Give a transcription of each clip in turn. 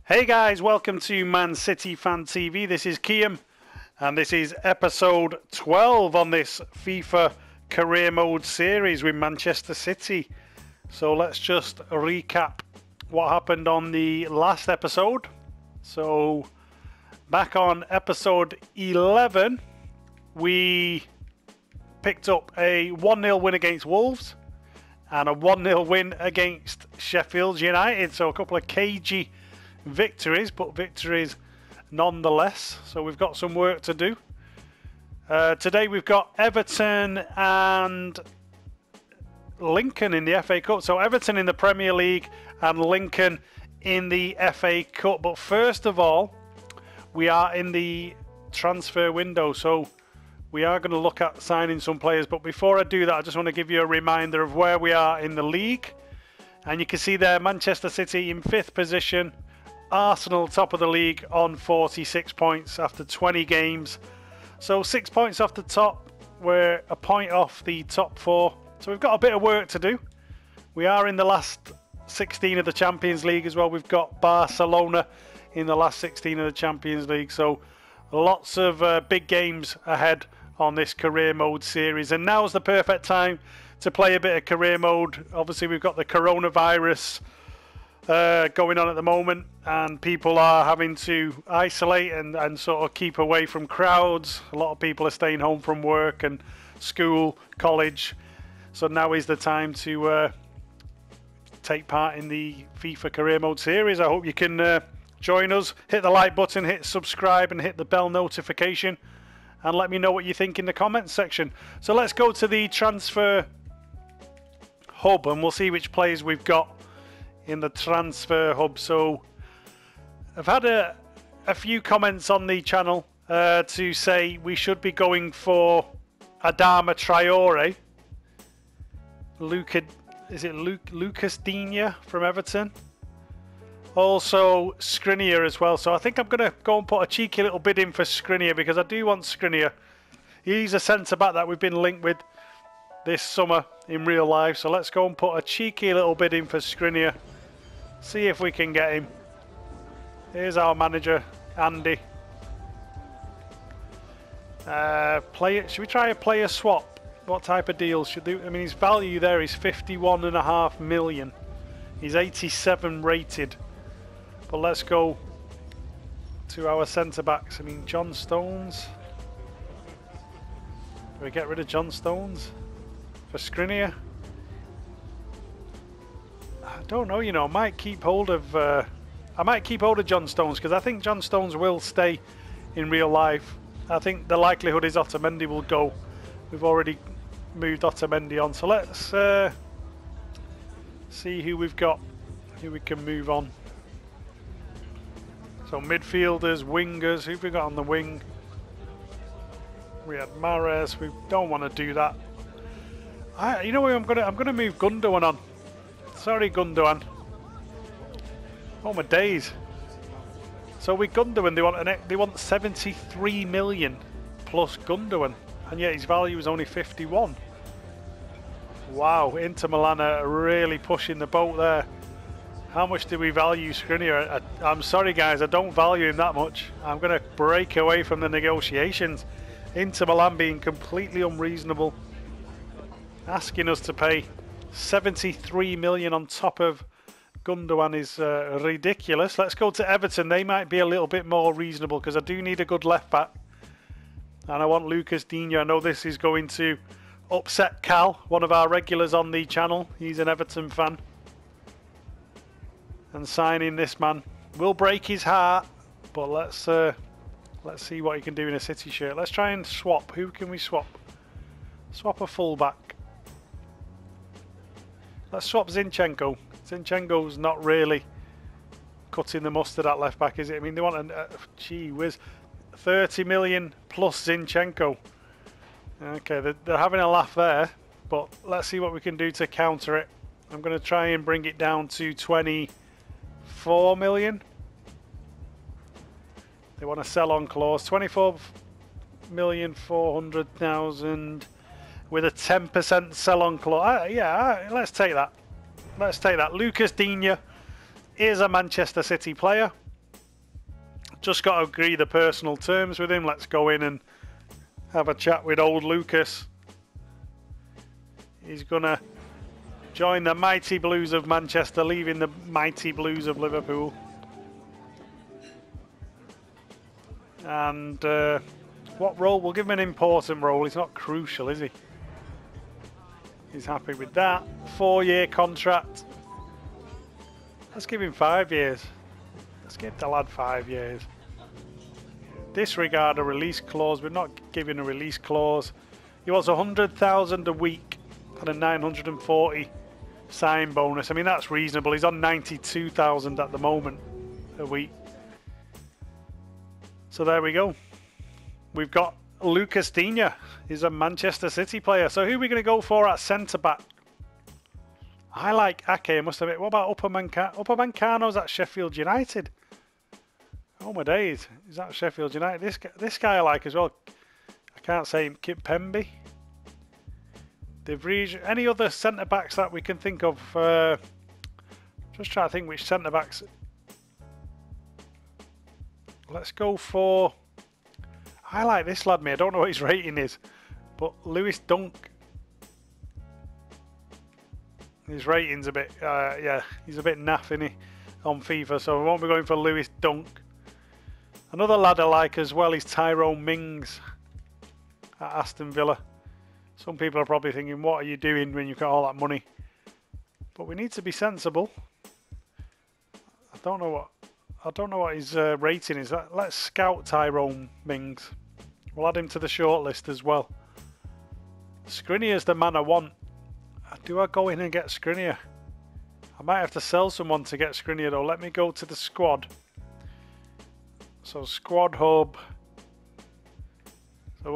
Hey guys, welcome to Man City Fan TV. This is Kiam, and this is episode 12 on this FIFA career mode series with Manchester City. So let's just recap what happened on the last episode. So back on episode 11, we picked up a 1-0 win against Wolves and a 1-0 win against Sheffield United. So a couple of cagey victories, but victories nonetheless. So we've got some work to do. Today we've got Everton and Lincoln in the FA Cup. So Everton in the Premier League and Lincoln in the FA Cup. But first of all, we are in the transfer window. So we are going to look at signing some players. But before I do that, I just want to give you a reminder of where we are in the league. And you can see there, Manchester City in 5th position. Arsenal top of the league on 46 points after 20 games. So 6 points off the top. We're a point off the top 4. So we've got a bit of work to do. We are in the last 16 of the Champions League as well. We've got Barcelona in the last 16 of the Champions League. So lots of big games ahead on this career mode series. And now's the perfect time to play a bit of career mode. Obviously we've got the coronavirus going on at the moment, and people are having to isolate and sort of keep away from crowds. A lot of people are staying home from work and school, college. So now is the time to take part in the FIFA career mode series. I hope you can join us. Hit the like button, hit subscribe, and hit the bell notification, and let me know what you think in the comments section. So let's go to the transfer hub and we'll see which players we've got in the transfer hub. So I've had a few comments on the channel to say we should be going for Adama Traore. Lucas Digne from Everton. Also Skriniar as well. So I think I'm going to go and put a cheeky little bid in for Skriniar, because I do want Skriniar. He's a centre back that we've been linked with this summer in real life. So let's go and put a cheeky little bid in for Skriniar. See if we can get him. Here's our manager, Andy. Should we try a player swap? What type of deals should do? I mean, his value there is 51.5 million. He's 87 rated. But let's go to our centre backs. I mean, John Stones. Do we get rid of John Stones for Skriniar? I don't know, you know, I might keep hold of John Stones, because I think John Stones will stay in real life. I think the likelihood is Otamendi will go. We've already moved Otamendi on, so let's see who we've got, who we can move on. So midfielders, wingers, who've we got on the wing? We had Mahrez. We don't want to do that. You know what, I'm gonna move Gundogan on. Sorry, Gundogan. Oh my days. So with Gundogan, they want 73 million plus Gundogan, and yet his value is only 51. Wow, Inter Milan are really pushing the boat there. How much do we value Skriniar? I'm sorry guys, I don't value him that much. I'm going to break away from the negotiations. Inter Milan being completely unreasonable, asking us to pay 73 million on top of Gundogan is ridiculous. Let's go to Everton. They might be a little bit more reasonable, because I do need a good left back, and I want Lucas Digne. I know this is going to upset Cal, one of our regulars on the channel. He's an Everton fan, and signing this man will break his heart, but let's see what he can do in a City shirt. Let's try and swap. Who can we swap? Swap a fullback. Let's swap Zinchenko. Zinchenko's not really cutting the mustard at left back, is it? I mean, they want gee whiz, 30 million plus Zinchenko. Okay, they're having a laugh there, but let's see what we can do to counter it. I'm going to try and bring it down to 24 million. They want a sell-on clause, 24,400,000 with a 10% sell-on clause. Yeah, let's take that. Let's take that. Lucas Digne is a Manchester City player. just got to agree the personal terms with him. Let's go in and have a chat with old Lucas. He's going to join the mighty Blues of Manchester, leaving the mighty Blues of Liverpool. And what role? We'll give him an important role. He's not crucial, is he? He's happy with that. 4-year contract. Let's give him 5 years. Let's give the lad 5 years. Disregard a release clause. We're not giving a release clause. He wants 100,000 a week and a 940 sign bonus. I mean, that's reasonable. He's on 92,000 at the moment a week. So there we go. We've got Lucas Digne. He's a Manchester City player. So who are we going to go for at centre-back? I like Ake, I must admit. What about Upamecano's at Sheffield United? Oh my days. Is that Sheffield United? This guy I like as well. I can't say him. Kimpembe. De Vries. Any other centre-backs that we can think of? Just trying to think which centre-backs. Let's go for... I like this lad, mate. I don't know what his rating is. But Lewis Dunk. His rating's a bit... yeah, he's a bit naff, isn't he? On FIFA. So we won't be going for Lewis Dunk. Another lad I like as well is Tyrone Mings at Aston Villa. Some people are probably thinking, what are you doing when you've got all that money? But we need to be sensible. I don't know what his rating is. Let's scout Tyrone Mings. We'll add him to the shortlist as well. Skriniar's the man I want. Do I go in and get Skriniar? I might have to sell someone to get Skriniar though. Let me go to the squad. So squad hub. So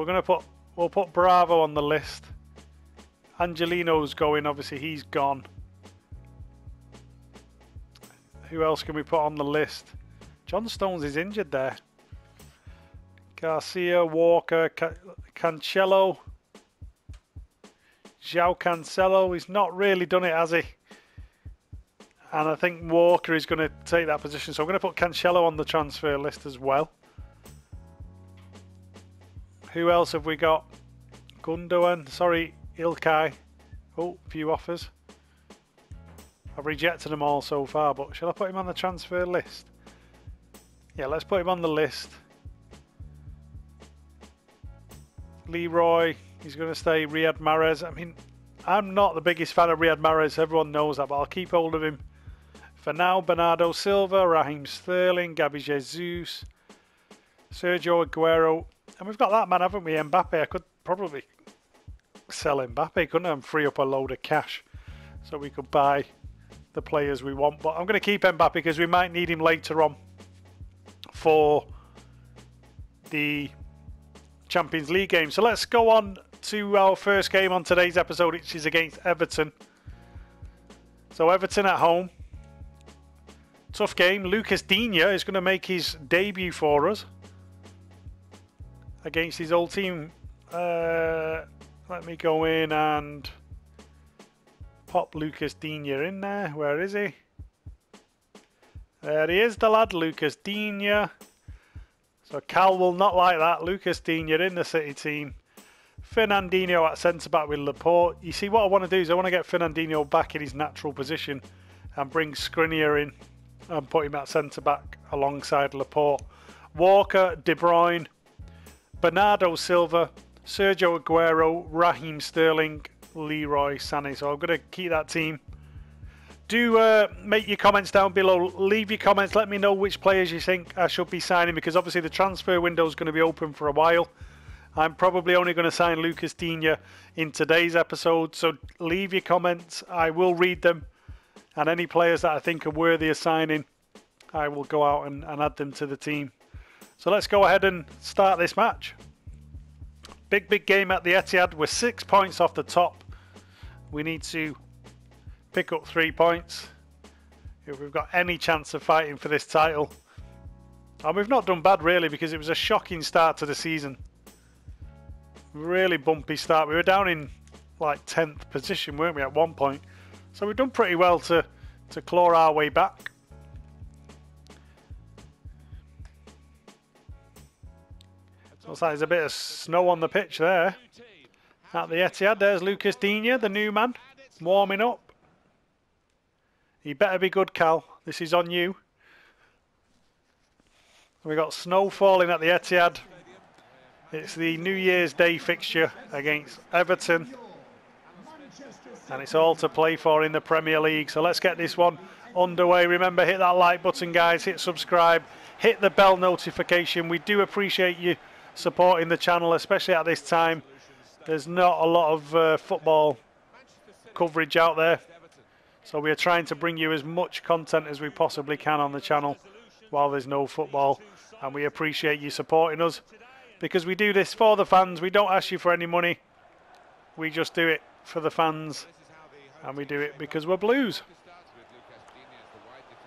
we'll put Bravo on the list. Angelino's going, obviously he's gone. Who else can we put on the list? John Stones is injured there. Garcia, Walker, Cancelo. João Cancelo, he's not really done it, has he? And I think Walker is going to take that position. So I'm going to put Cancelo on the transfer list as well. Who else have we got? Gundogan, sorry, Ilkay. Oh, few offers. I've rejected them all so far, but shall I put him on the transfer list? Yeah, let's put him on the list. Leroy, he's going to stay. Riyad Mahrez. I mean, I'm not the biggest fan of Riyad Mahrez. Everyone knows that, but I'll keep hold of him. For now, Bernardo Silva, Raheem Sterling, Gabby Jesus, Sergio Aguero. And we've got that man, haven't we? Mbappe. I could probably sell Mbappe, couldn't I? And free up a load of cash so we could buy the players we want. But I'm going to keep Mbappe because we might need him later on for the Champions League game. So let's go on to our first game on today's episode, which is against Everton. So Everton at home. Tough game. Lucas Digne is going to make his debut for us against his old team. Let me go in and pop Lucas Digne in there. Where is he? There he is, the lad, Lucas Digne. So Cal will not like that. Lucas Digne in the City team. Fernandinho at centre-back with Laporte. You see, what I want to do is I want to get Fernandinho back in his natural position and bring Skriniar in and put him at centre-back alongside Laporte. Walker, De Bruyne, Bernardo Silva, Sergio Aguero, Raheem Sterling, Leroy Sané. So I'm going to keep that team. Do make your comments down below. Leave your comments. Let me know which players you think I should be signing, because obviously the transfer window is going to be open for a while. I'm probably only going to sign Lucas Digne in today's episode. So leave your comments. I will read them. And any players that I think are worthy of signing, I will go out and add them to the team. So let's go ahead and start this match. Big game at the Etihad. We're 6 points off the top. We need to pick up 3 points if we've got any chance of fighting for this title. And we've not done bad really, because it was a shocking start to the season. Really bumpy start. We were down in like 10th position, weren't we, at one point? So we've done pretty well to claw our way back. Looks like there's a bit of snow on the pitch there. At the Etihad, there's Lucas Digne, the new man, warming up. You better be good, Cal. This is on you. We got snow falling at the Etihad. It's the New Year's Day fixture against Everton. And it's all to play for in the Premier League. So let's get this one underway. Remember, hit that like button, guys. Hit subscribe. Hit the bell notification. We do appreciate you supporting the channel, especially at this time. There's not a lot of football coverage out there. So we are trying to bring you as much content as we possibly can on the channel while there's no football. And we appreciate you supporting us, because we do this for the fans. We don't ask you for any money. We just do it for the fans. And we do it because we're Blues.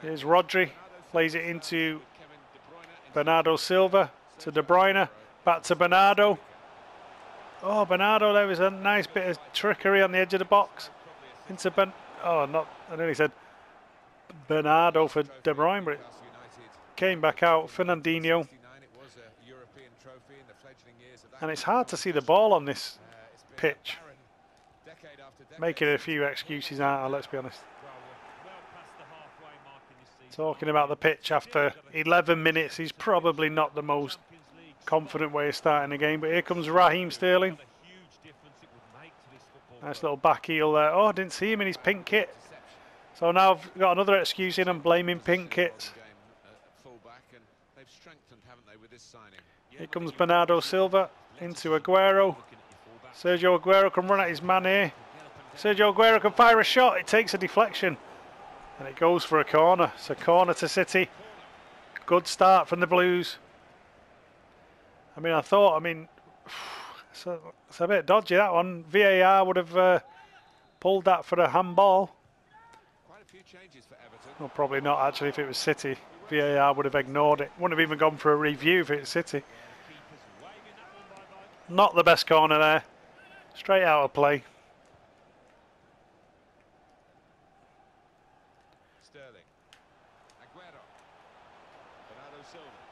Here's Rodri. Plays it into Bernardo Silva. To De Bruyne. Back to Bernardo. Oh, Bernardo, there was a nice bit of trickery on the edge of the box. Into I nearly said Bernardo for De Bruyne, but it came back out. Fernandinho. And it's hard to see the ball on this pitch. Making a few excuses out, let's be honest. Talking about the pitch after 11 minutes is probably not the most confident way of starting the game, but here comes Raheem Sterling. Nice little back heel there. Oh, I didn't see him in his pink kit. So now I've got another excuse in and blaming pink kits. Here comes Bernardo Silva into Aguero. Sergio Aguero can run at his man here. Sergio Aguero can fire a shot. It takes a deflection. And it goes for a corner. It's a corner to City. Good start from the Blues. it's a bit dodgy, that one. VAR would have pulled that for a handball. Well, probably not actually if it was City. VAR would have ignored it. Wouldn't have even gone for a review if it was City. Not the best corner there. Straight out of play.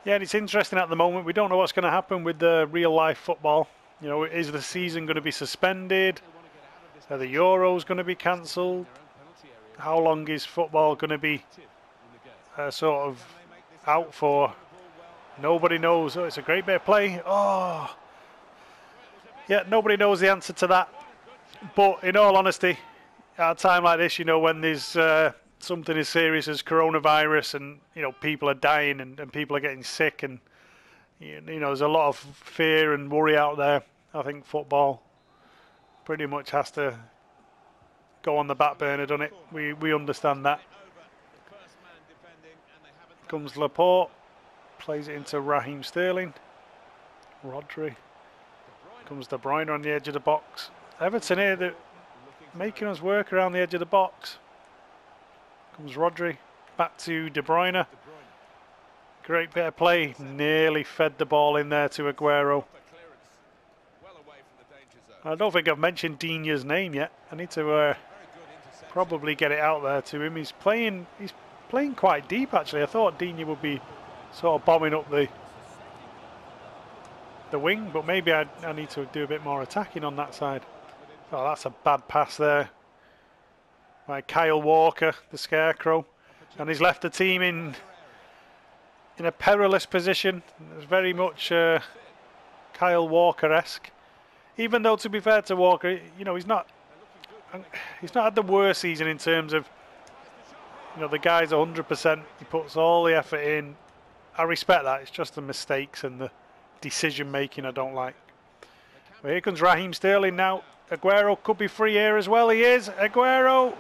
Yeah, and it's interesting at the moment. We don't know what's going to happen with the real life football. You know, is the season going to be suspended? Are the Euros going to be cancelled? How long is football going to be sort of out for? Nobody knows. Oh, it's a great bit of play. Oh, yeah, nobody knows the answer to that. But in all honesty, at a time like this, you know, when there's something as serious as coronavirus, and you know, people are dying and people are getting sick, and you know, there's a lot of fear and worry out there. I think football pretty much has to go on the back burner, doesn't it? We understand that. Comes Laporte, plays it into Raheem Sterling. Rodri. Comes De Bruyne on the edge of the box. Everton here, they're making us work around the edge of the box. Comes Rodri, back to De Bruyne. Great bit of play, nearly fed the ball in there to Aguero. I don't think I've mentioned Digne's name yet. I need to probably get it out there to him. He's playing quite deep actually. I thought Digne would be sort of bombing up the wing, but maybe I need to do a bit more attacking on that side. Oh, that's a bad pass there by Kyle Walker, the Scarecrow, and he's left the team in a perilous position. It's very much Kyle Walker-esque. Even though, to be fair to Walker, you know, he's not had the worst season in terms of, you know, the guy's 100%. He puts all the effort in. I respect that. It's just the mistakes and the decision making I don't like. Well, here comes Raheem Sterling now. Aguero could be free here as well. He is. Aguero,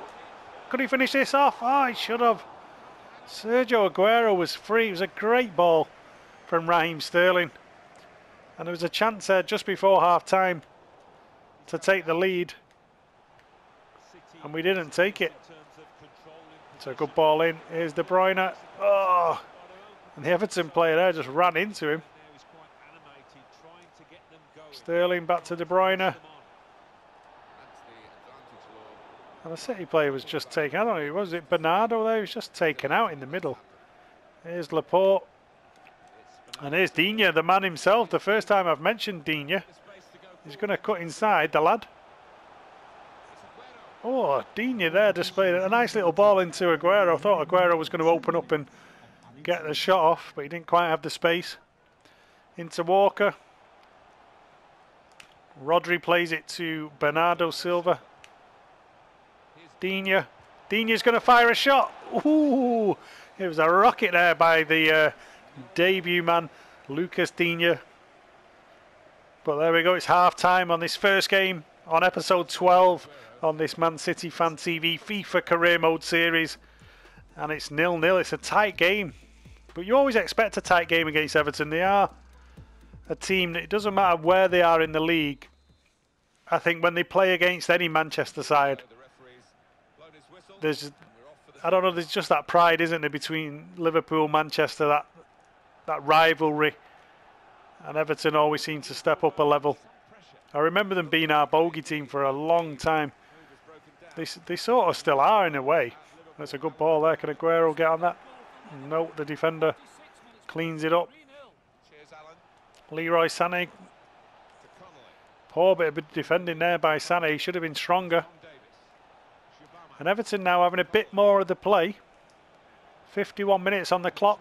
could he finish this off? Oh, he should have. Sergio Aguero was free. It was a great ball from Raheem Sterling. And there was a chance there just before half time to take the lead. And we didn't take it. It's a good ball in. Here's De Bruyne. Oh, and the Everton player there just ran into him. Sterling back to De Bruyne. And the City player was just taken, I don't know, was it Bernardo there? He was just taken out in the middle. Here's Laporte. And here's Digne, the man himself. The first time I've mentioned Digne. He's going to cut inside, the lad. Oh, Digne there displayed a nice little ball into Aguero. I thought Aguero was going to open up and get the shot off, but he didn't quite have the space. Into Walker. Rodri plays it to Bernardo Silva. Digne. Digne's going to fire a shot. Ooh, it was a rocket there by the debut man, Lucas Digne. But there we go, it's half time on this first game on episode 12 on this Man City Fan TV FIFA Career Mode series. And it's 0-0, it's a tight game. But you always expect a tight game against Everton. They are a team that it doesn't matter where they are in the league. I think when they play against any Manchester side, there's just that pride, isn't there, between Liverpool, Manchester, that rivalry. And Everton always seem to step up a level. I remember them being our bogey team for a long time. They sort of still are in a way. That's a good ball there. Can Aguero get on that? No, the defender cleans it up. Leroy Sané. Poor bit of defending there by Sané. He should have been stronger. And Everton now having a bit more of the play. 51 minutes on the clock.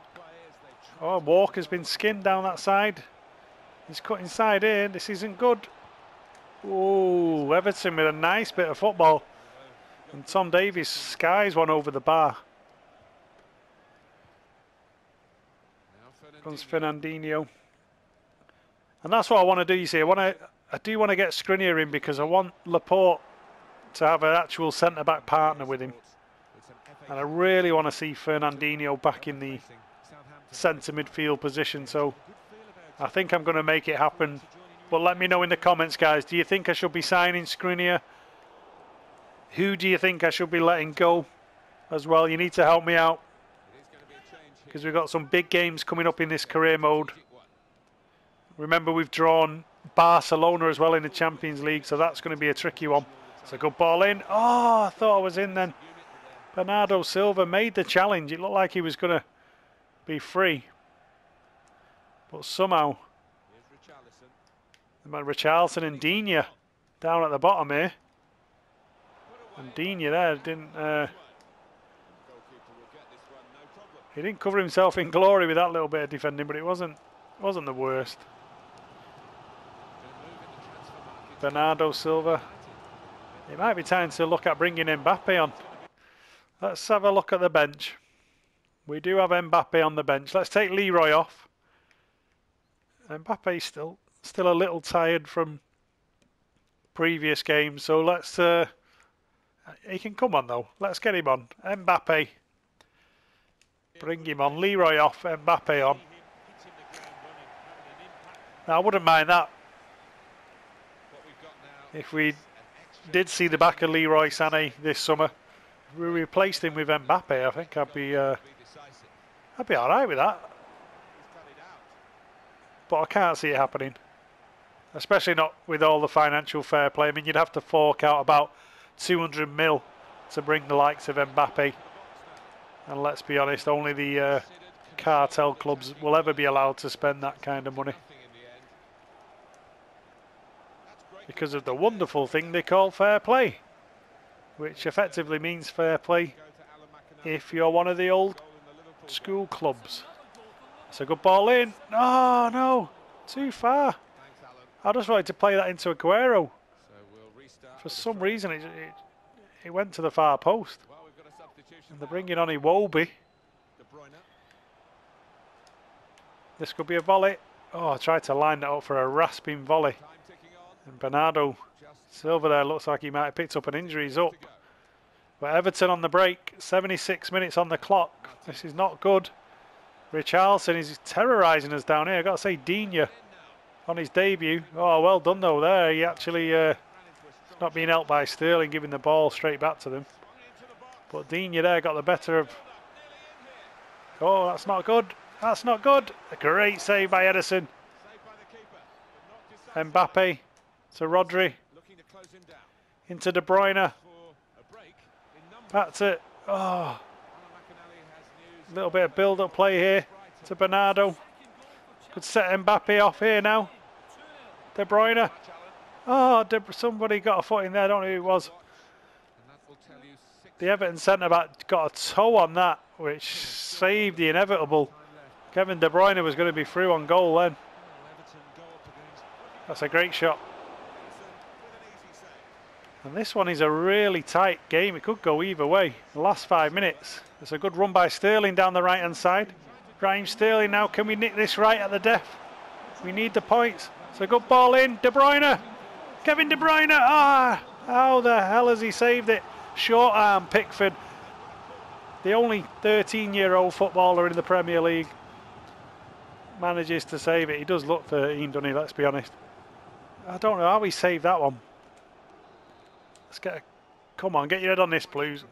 Oh, Walker's been skinned down that side. He's cut inside here. This isn't good. Oh, Everton with a nice bit of football. And Tom Davies skies one over the bar. Comes Fernandinho. And that's what I want to do, you see. I do want to get Skriniar in because I want Laporte to have an actual centre-back partner with him. And I really want to see Fernandinho back in the centre midfield position. So I think I'm going to make it happen. But let me know in the comments, guys. Do you think I should be signing Skriniar? Who do you think I should be letting go as well? You need to help me out, because we've got some big games coming up in this career mode. Remember, we've drawn Barcelona as well in the Champions League, so that's going to be a tricky one. It's a good ball in. Oh, I thought I was in then. Bernardo Silva made the challenge. It looked like he was going to be free. But somehow, Richarlison and Digne down at the bottom here. And Digne there didn't... he didn't cover himself in glory with that little bit of defending, but it wasn't the worst. Bernardo Silva. It might be time to look at bringing Mbappe on. Let's have a look at the bench. We do have Mbappe on the bench. Let's take Leroy off. Mbappe's still a little tired from previous games, so let's... he can come on though. Let's get him on. Mbappe. Bring him on. Leroy off, Mbappe on. Now, I wouldn't mind that. If we did see the back of Leroy Sané this summer, if we replaced him with Mbappe, I think I'd be all right with that. But I can't see it happening, especially not with all the financial fair play. I mean, you'd have to fork out about 200 mil to bring the likes of Mbappe. And let's be honest, only the cartel clubs will ever be allowed to spend that kind of money, because of the wonderful thing they call fair play, which effectively means fair play if you're one of the old school clubs. It's a good ball in. Oh no, too far. I just wanted to play that into Aguero. For some reason it went to the far post. And they're bringing on Iwobi. This could be a volley. Oh, I tried to line that up for a rasping volley. And Bernardo Silva there looks like he might have picked up an injury. He's up. But Everton on the break. 76 minutes on the clock. This is not good. Richarlison is terrorising us down here. I've got to say, Digne on his debut. Oh, well done though there. He actually not being helped by Sterling, giving the ball straight back to them. But Digne there got the better of... Oh, that's not good. That's not good. A great save by Ederson. Mbappe to Rodri. Into De Bruyne. Back to... Oh. A little bit of build-up play here to Bernardo. Could set Mbappe off here now. De Bruyne. Oh, somebody got a foot in there. I don't know who it was. The Everton centre-back got a toe on that, which saved the inevitable. Kevin De Bruyne was going to be through on goal then. That's a great shot. And this one is a really tight game. It could go either way. The last 5 minutes. It's a good run by Sterling down the right-hand side. Raheem Sterling now. Can we nick this right at the death? We need the points. It's a good ball in. De Bruyne. Kevin De Bruyne. Ah, how the hell has he saved it? Short arm Pickford. The only 13-year-old footballer in the Premier League manages to save it. He does look 13, doesn't he? Let's be honest. I don't know how he saved that one. Let's get a... Come on, get your head on this, Blues.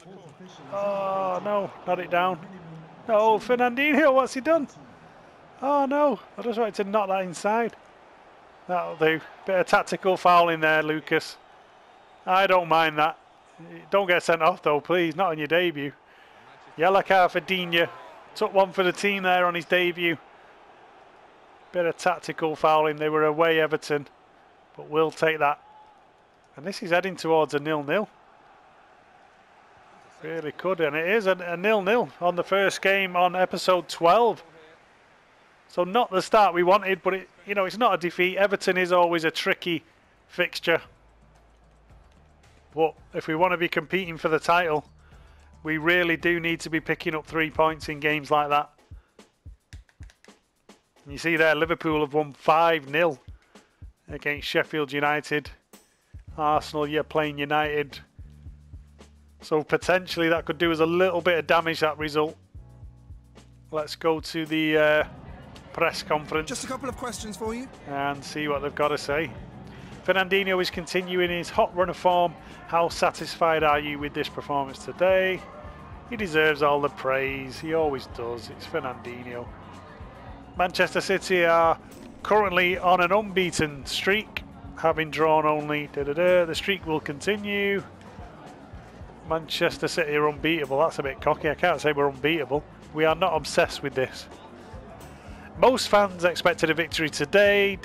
Oh, no. Not it down. No, Fernandinho, what's he done? Oh, no. I just wanted to knock that inside. That'll do. Bit of tactical foul in there, Lucas. I don't mind that. Don't get sent off, though, please. Not on your debut. Yellow card for Digne. Took one for the team there on his debut. Bit of tactical fouling. They were away, Everton. But we'll take that. And this is heading towards a 0-0. Really could. And it is a 0-0 on the first game on episode 12. So not the start we wanted, but it's not a defeat. Everton is always a tricky fixture. But if we want to be competing for the title, we really do need to be picking up 3 points in games like that. And you see there, Liverpool have won 5-0 against Sheffield United. Arsenal, you're playing United. So potentially that could do us a little bit of damage, that result. Let's go to the press conference. Just a couple of questions for you. And see what they've got to say. Fernandinho is continuing his hot run of form. How satisfied are you with this performance today? He deserves all the praise. He always does. It's Fernandinho. Manchester City are currently on an unbeaten streak, having drawn only. The streak will continue. Manchester City are unbeatable. That's a bit cocky. I can't say we're unbeatable. We are not obsessed with this. Most fans expected a victory today.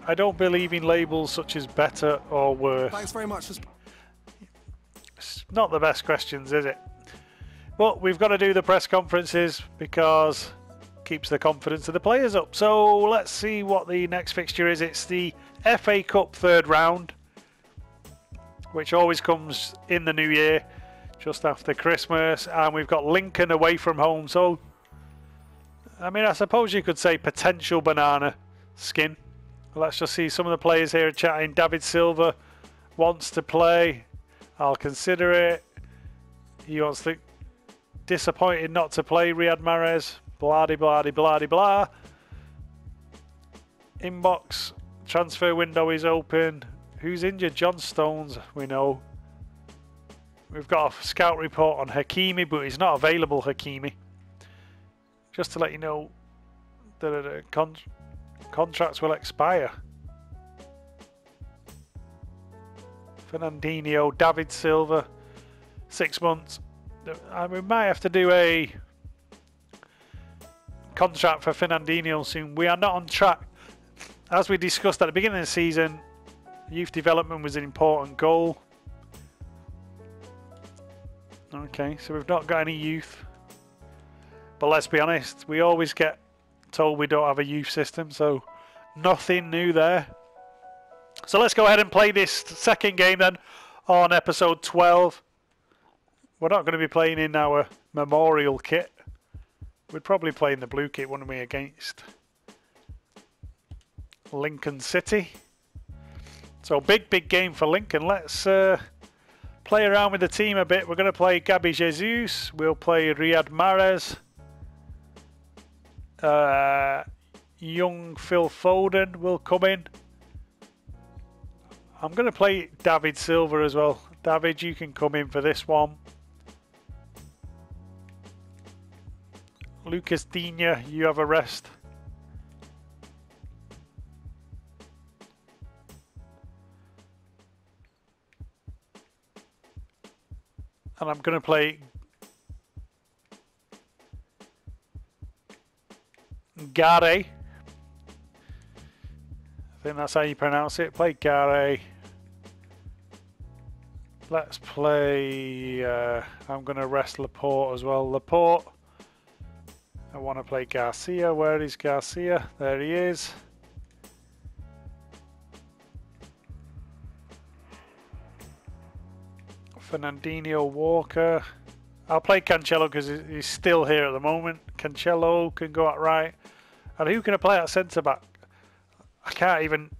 I don't believe in labels such as better or worse. Thanks very much. It's not the best questions, is it? But we've got to do the press conferences because it keeps the confidence of the players up. So let's see what the next fixture is. It's the FA Cup third round, which always comes in the new year, just after Christmas. And we've got Lincoln away from home. So, I mean, I suppose you could say potential banana skin. Let's just see some of the players here chatting. David Silva wants to play. I'll consider it. He wants to... Disappointed not to play. Riyad Mahrez. Blah, blah, blah, blah, blah. Inbox. Transfer window is open. Who's injured? John Stones, we know. We've got a scout report on Hakimi, but he's not available, Hakimi. Just to let you know that the contracts will expire. Fernandinho, David Silva, 6 months. We might have to do a contract for Fernandinho soon. We are not on track. As we discussed at the beginning of the season, youth development was an important goal. Okay, so we've not got any youth. But let's be honest, we always get told we don't have a youth system, so nothing new there. So let's go ahead and play this second game then on episode 12. We're not going to be playing in our memorial kit. We'd probably play in the blue kit, wouldn't we, against Lincoln City. So big game for Lincoln. Let's play around with the team a bit. We're going to play Gabi Jesus. We'll play Riyad Mahrez. Young Phil Foden will come in. I'm going to play David Silva as well. David, you can come in for this one. Lucas Digne, you have a rest. And I'm going to play Gare. I think that's how you pronounce it. Play Gare. Let's play... I'm going to rest Laporte as well. Laporte. I want to play Garcia. Where is Garcia? There he is. Fernandinho, Walker. I'll play Cancelo because he's still here at the moment. Cancelo can go out right. And who can I play at centre back? I can't even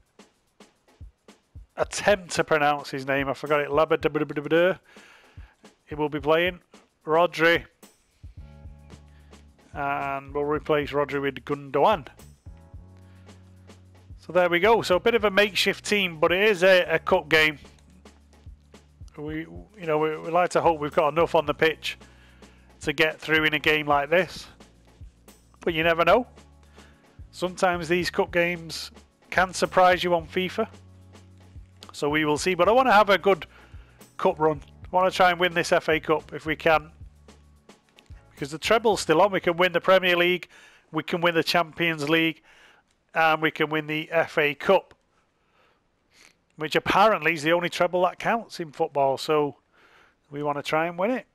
attempt to pronounce his name. I forgot it. Labadabadabada. He will be playing Rodri. And we'll replace Rodri with Gundogan. So there we go. So a bit of a makeshift team, but it is a cup game. We like to hope we've got enough on the pitch to get through in a game like this. But you never know. Sometimes these cup games can surprise you on FIFA. So we will see. But I want to have a good cup run. I want to try and win this FA Cup if we can. Because the treble's still on. We can win the Premier League. We can win the Champions League. And we can win the FA Cup. Which apparently is the only treble that counts in football. So we want to try and win it.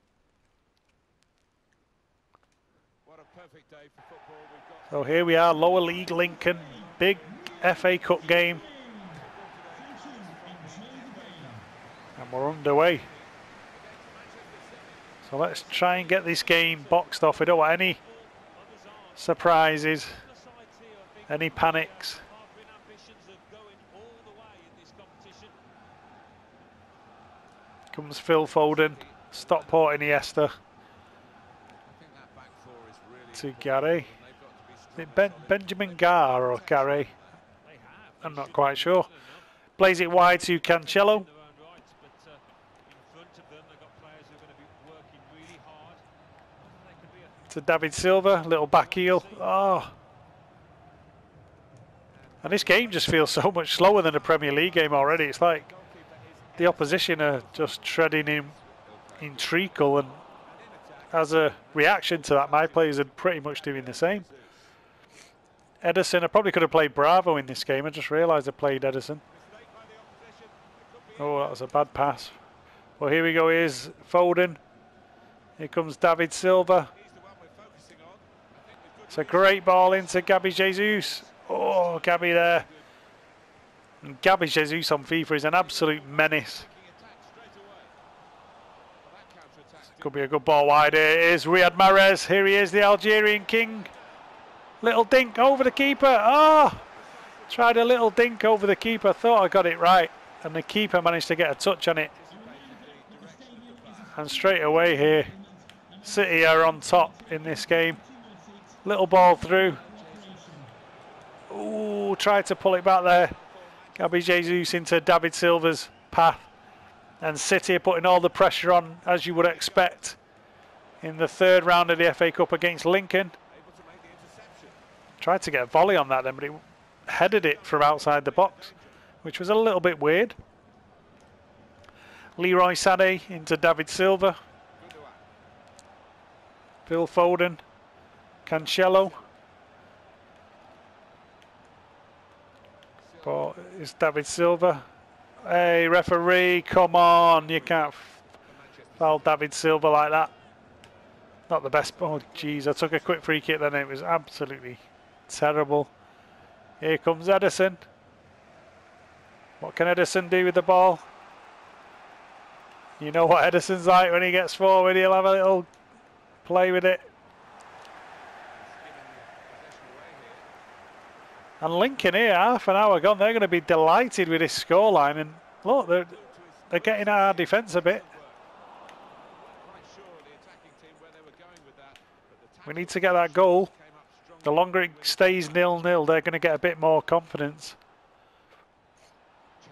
What a perfect day for football we've got. So here we are, lower league Lincoln. Big FA Cup game. And we're underway. So let's try and get this game boxed off. We don't want any surprises, any panics. Comes Phil Foden, Stockport, Iniesta. To Gary. Is it Benjamin Gar or Gary? I'm not quite sure. Plays it wide to Cancelo. To David Silva, little back heel. Oh. And this game just feels so much slower than a Premier League game already. It's like the opposition are just treading in treacle, and as a reaction to that, my players are pretty much doing the same. Ederson, I probably could have played Bravo in this game. I just realised I played Ederson. Oh, that was a bad pass. Well, here we go. Here's Foden. Here comes David Silva. It's a great ball into Gabby Jesus. Oh, Gabby there. And Gabby Jesus on FIFA is an absolute menace. Could be a good ball wide. Here it is Riyad Mahrez. Here he is, the Algerian king. Little dink over the keeper. Oh, tried a little dink over the keeper. Thought I got it right. And the keeper managed to get a touch on it. And straight away here, City are on top in this game. Little ball through. Ooh, tried to pull it back there. Gabby Jesus into David Silva's path. And City are putting all the pressure on, as you would expect, in the third round of the FA Cup against Lincoln. Tried to get a volley on that then, but he headed it from outside the box, which was a little bit weird. Leroy Sané into David Silva. Phil Foden. Cancelo. But it's David Silva. Hey, referee, come on. You can't foul David Silva like that. Not the best. Oh, jeez, I took a quick free kick then. It was absolutely terrible. Here comes Ederson. What can Ederson do with the ball? You know what Ederson's like when he gets forward. He'll have a little play with it. And Lincoln here, half an hour gone, they're going to be delighted with this scoreline. And look, they're getting at our defence a bit. We need to get that goal. The longer it stays 0-0, they're going to get a bit more confidence.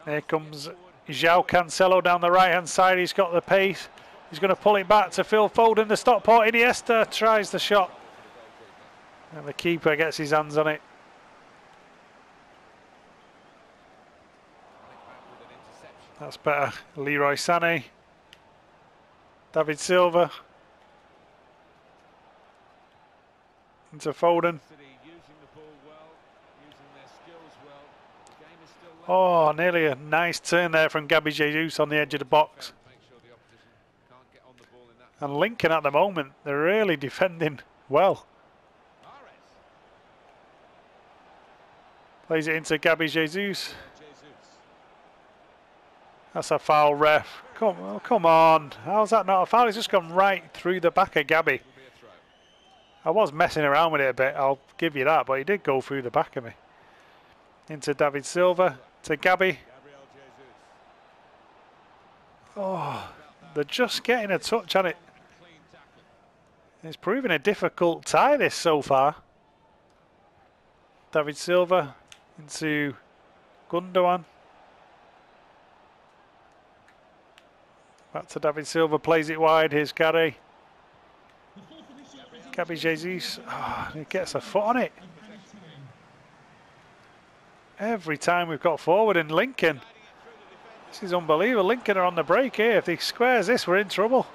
Here comes João Cancelo down the right-hand side. He's got the pace. He's going to pull it back to Phil Foden. The Stockport. Iniesta tries the shot. And the keeper gets his hands on it. That's better. Leroy Sané. David Silva. Into Foden. Oh, nearly a nice turn there from Gabby Jesus on the edge of the box. And Lincoln at the moment, they're really defending well. Plays it into Gabby Jesus. That's a foul, ref. Come on. How's that not a foul? It's just gone right through the back of Gabby. I was messing around with it a bit, I'll give you that, but he did go through the back of me. Into David Silva, to Gabby. Oh, they're just getting a touch on it. It's proving a difficult tie, this, so far. David Silva into Gundogan. Back to David Silva, plays it wide. Here's Gary. Gabby Jesus. Oh, he gets a foot on it. Every time we've got forward in Lincoln. This is unbelievable. Lincoln are on the break here. If he squares this, we're in trouble.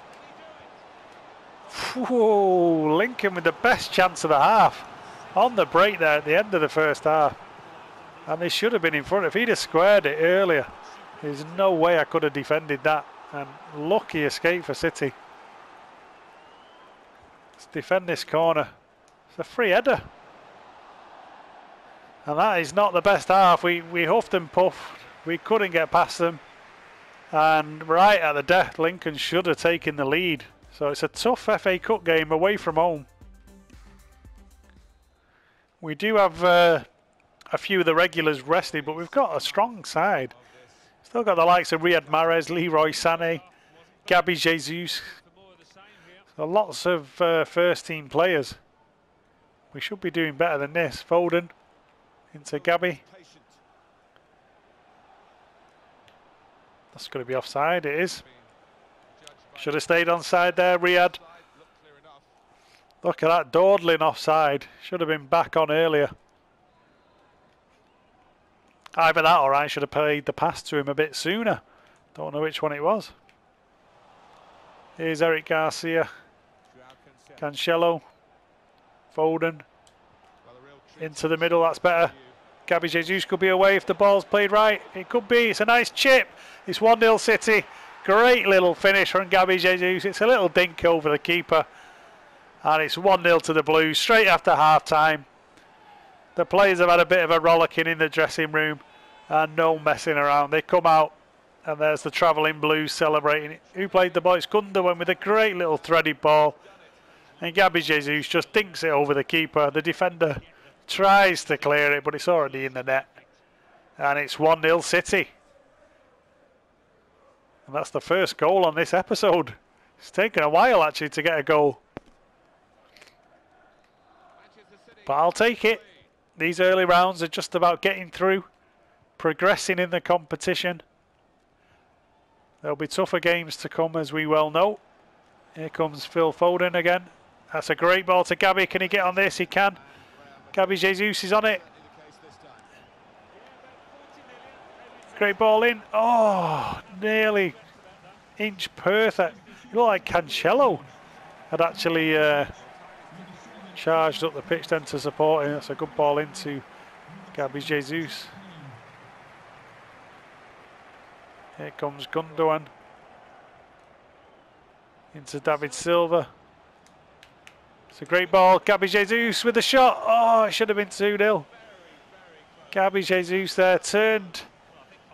Whoa, Lincoln with the best chance of the half. On the break there at the end of the first half. And they should have been in front. If he'd have squared it earlier, there's no way I could have defended that. And lucky escape for City. Let's defend this corner. It's a free header. And that is not the best half. We huffed and puffed. We couldn't get past them. And right at the death, Lincoln should have taken the lead. So it's a tough FA Cup game away from home. We do have a few of the regulars rested, but we've got a strong side. Still got the likes of Riyad Mahrez, Leroy Sané, Gabby Jesus. So lots of first team players. We should be doing better than this. Foden into Gabby. That's going to be offside, it is. Should have stayed onside there, Riyad. Look at that, dawdling offside. Should have been back on earlier. Either that or I should have played the pass to him a bit sooner. Don't know which one it was. Here's Eric Garcia. Cancelo. Foden. Into the middle, that's better. Gabby Jesus could be away if the ball's played right. It could be, it's a nice chip. It's 1-0 City. Great little finish from Gabby Jesus. It's a little dink over the keeper. And it's 1-0 to the Blues straight after half time. The players have had a bit of a rollicking in the dressing room and no messing around. They come out and there's the travelling Blues celebrating it. Who played the ball? It's Gundogan with a great little threaded ball. And Gabby Jesus just dinks it over the keeper. The defender tries to clear it, but it's already in the net. And it's 1-0 City. And that's the first goal on this episode. It's taken a while actually to get a goal. But I'll take it. These early rounds are just about getting through, progressing in the competition. There'll be tougher games to come, as we well know. Here comes Phil Foden again. That's a great ball to Gabby. Can he get on this? He can. Gabby Jesus is on it. Great ball in. Oh, nearly inch perfect. It looked like Cancelo had actually charged up the pitch then to support him. That's a good ball into Gabby Jesus. Here comes Gundogan. Into David Silva. It's a great ball. Gabby Jesus with the shot. Oh, it should have been 2-0. Gabby Jesus there turned.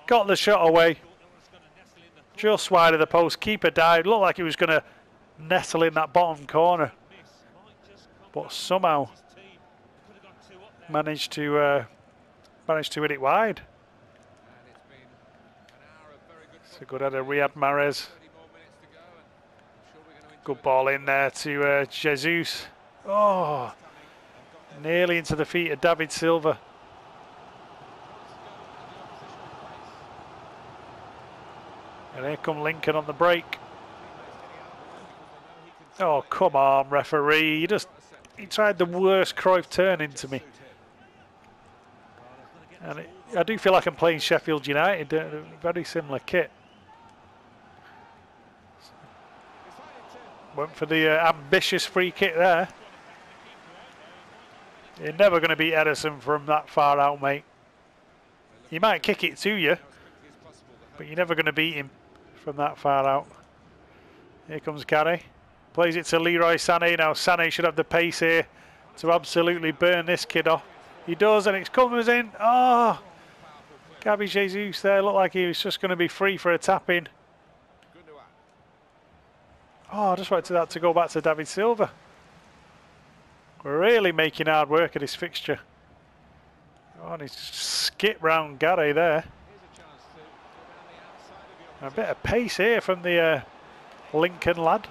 Got the shot away. Just wide of the post. Keeper dived. Looked like he was going to nestle in that bottom corner. But somehow managed to hit it wide. It's a good header. Riyad Mahrez. Good ball in there to Jesus. Oh, nearly into the feet of David Silva. And here come Lincoln on the break. Oh, come on, referee. He tried the worst Cruyff turn into me. And I do feel like I'm playing Sheffield United, a very similar kit. Went for the ambitious free kick there. You're never going to beat Edison from that far out, mate. He might kick it to you, but you're never going to beat him from that far out. Here comes Gary. Plays it to Leroy Sané. Now Sané should have the pace here to absolutely burn this kid off. He does, and it comes in. Oh, Gabby Jesus there looked like he was just going to be free for a tap-in. Oh, I just wanted that to go back to David Silva. We're really making hard work of this fixture. Oh, and he's skipped round Gary there. A bit of pace here from the Lincoln lad.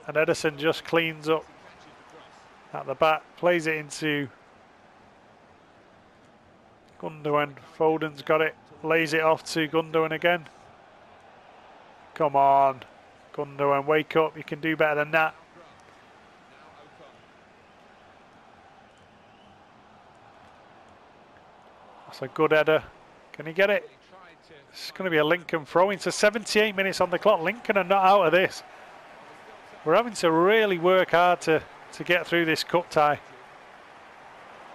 And Edison just cleans up at the back, plays it into Gundogan. Foden's got it, lays it off to Gundogan again. Come on, Gundogan, wake up, you can do better than that. That's a good header. Can he get it? It's going to be a Lincoln throw into 78 minutes on the clock. Lincoln are not out of this. We're having to really work hard to get through this cup tie.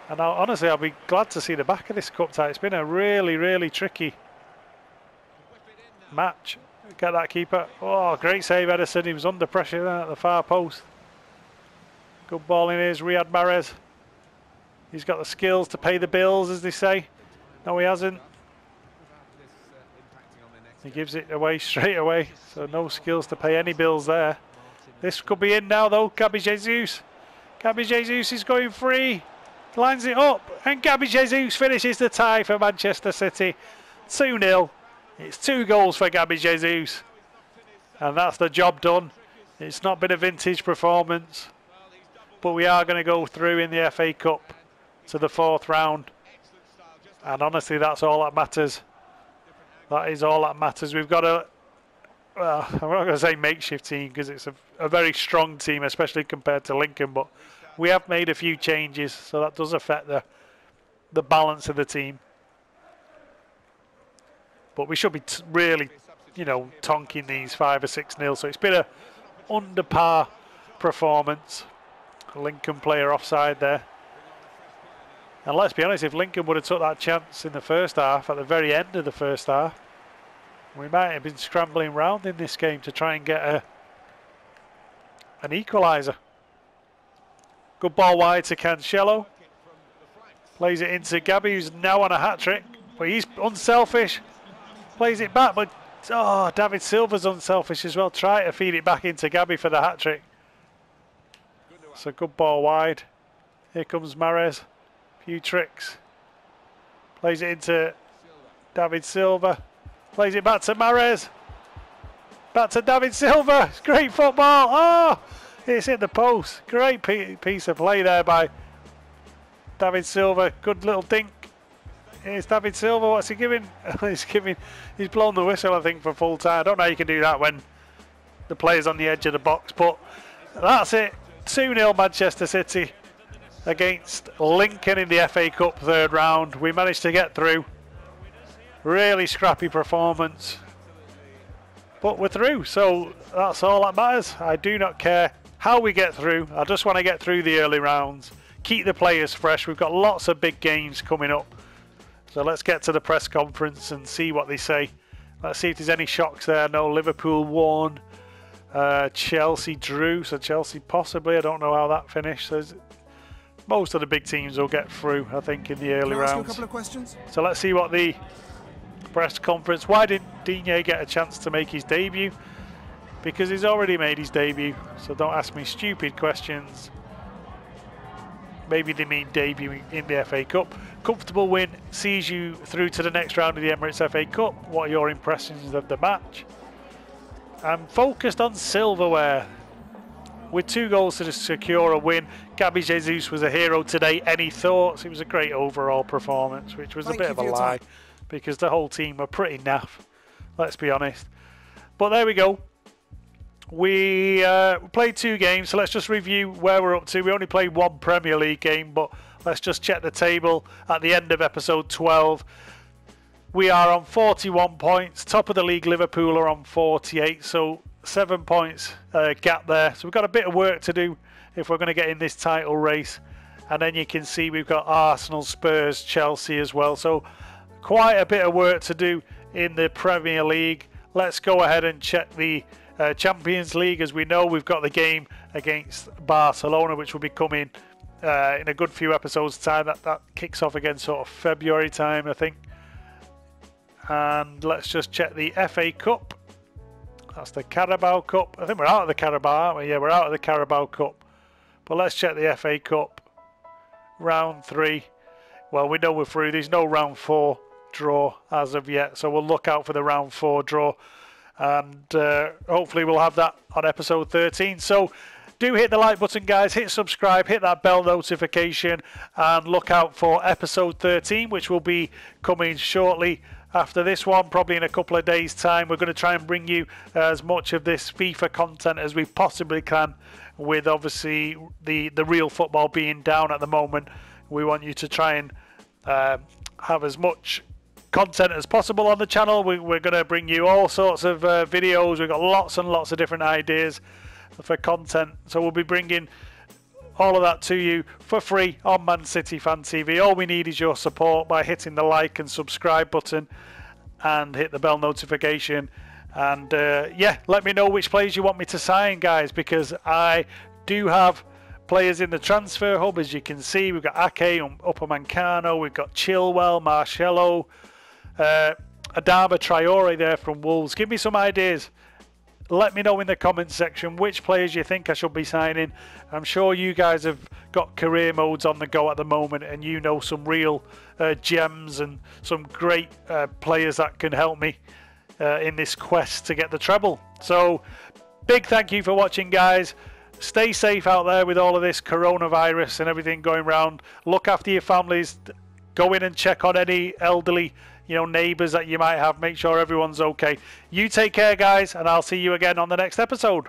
And honestly, I'll be glad to see the back of this cup tie. It's been a really, really tricky match. Get that keeper. Oh, great save, Edison. He was under pressure there at the far post. Good ball in his Riyad Mahrez. He's got the skills to pay the bills, as they say. No, he hasn't. He gives it away straight away. So no skills to pay any bills there. This could be in now, though. Gabby Jesus. Gabby Jesus is going free. Lines it up. And Gabby Jesus finishes the tie for Manchester City. 2-0. It's 2 goals for Gabby Jesus. And that's the job done. It's not been a vintage performance. But we are going to go through in the FA Cup to the 4th round. And honestly, that's all that matters. That is all that matters. We've got a... Well, I'm not going to say makeshift team because it's a very strong team, especially compared to Lincoln. But we have made a few changes, so that does affect the balance of the team. But we should be really, you know, tonking these 5 or 6-0. So it's been a under par performance. Lincoln player offside there. And let's be honest, if Lincoln would have took that chance in the first half, at the very end of the first half, we might have been scrambling round in this game to try and get an equaliser. Good ball wide to Cancelo. Plays it into Gabby, who's now on a hat-trick. But he's unselfish. Plays it back, but oh, David Silva's unselfish as well. Try to feed it back into Gabby for the hat-trick. It's a good ball wide. Here comes Mahrez. Few tricks. Plays it into David Silva. Plays it back to Mahrez. Back to David Silva. It's great football. Oh, it's hit the post. Great piece of play there by David Silva. Good little dink. Here's David Silva. What's he giving? He's blown the whistle, I think, for full time. I don't know how you can do that when the player's on the edge of the box, but that's it. 2-0 Manchester City against Lincoln in the FA Cup 3rd round. We managed to get through. Really scrappy performance. But we're through, so that's all that matters. I do not care how we get through. I just want to get through the early rounds. Keep the players fresh. We've got lots of big games coming up. So let's get to the press conference and see what they say. Let's see if there's any shocks there. No, Liverpool won. Chelsea drew, so Chelsea possibly. I don't know how that finished. So most of the big teams will get through, I think, in the early rounds. Can I ask you a couple of questions? So let's see what the press conference. Why didn't Digne get a chance to make his debut? Because he's already made his debut. So don't ask me stupid questions. Maybe they mean debut in the FA Cup. Comfortable win sees you through to the next round of the Emirates FA Cup. What are your impressions of the match? I'm focused on silverware. With 2 goals to secure a win, Gabby Jesus was a hero today. Any thoughts? It was a great overall performance, which was a bit of a lie because the whole team were pretty naff, let's be honest. But there we go. We played 2 games, so let's just review where we're up to. We only played 1 Premier League game, but let's just check the table at the end of episode 12. We are on 41 points. Top of the league, Liverpool are on 48, so 7 points gap there. So we've got a bit of work to do if we're going to get in this title race. And then you can see we've got Arsenal, Spurs, Chelsea as well. So quite a bit of work to do in the Premier League. Let's go ahead and check the Champions League. As we know, we've got the game against Barcelona, which will be coming in a good few episodes time. That kicks off again sort of February time, I think. And let's just check the FA Cup. That's the Carabao Cup. I think we're out of the Carabao, aren't we? Yeah, we're out of the Carabao Cup. But let's check the FA Cup. Round 3. Well, we know we're through. There's no round 4 draw as of yet, so we'll look out for the round 4 draw, and hopefully we'll have that on episode 13. So do hit the like button, guys, hit subscribe, hit that bell notification, and look out for episode 13, which will be coming shortly after this one, probably in a couple of days time. We're going to try and bring you as much of this FIFA content as we possibly can, with obviously the real football being down at the moment. We want you to try and have as much content as possible on the channel. We're going to bring you all sorts of videos. We've got lots and lots of different ideas for content, so we'll be bringing all of that to you for free on Man City Fan TV. All we need is your support by hitting the like and subscribe button and hit the bell notification. And yeah, let me know which players you want me to sign, guys, because I do have players in the transfer hub. As you can see, we've got Ake, Upamecano, we've got Chilwell, Marcelo, Adama Traore there from Wolves. Give me some ideas. Let me know in the comments section which players you think I should be signing. I'm sure you guys have got career modes on the go at the moment, and you know some real gems and some great players that can help me in this quest to get the treble. So big thank you for watching, guys. Stay safe out there with all of this coronavirus and everything going around. Look after your families. Go in and check on any elderly, neighbours that you might have. Make sure everyone's okay. You take care, guys, and I'll see you again on the next episode.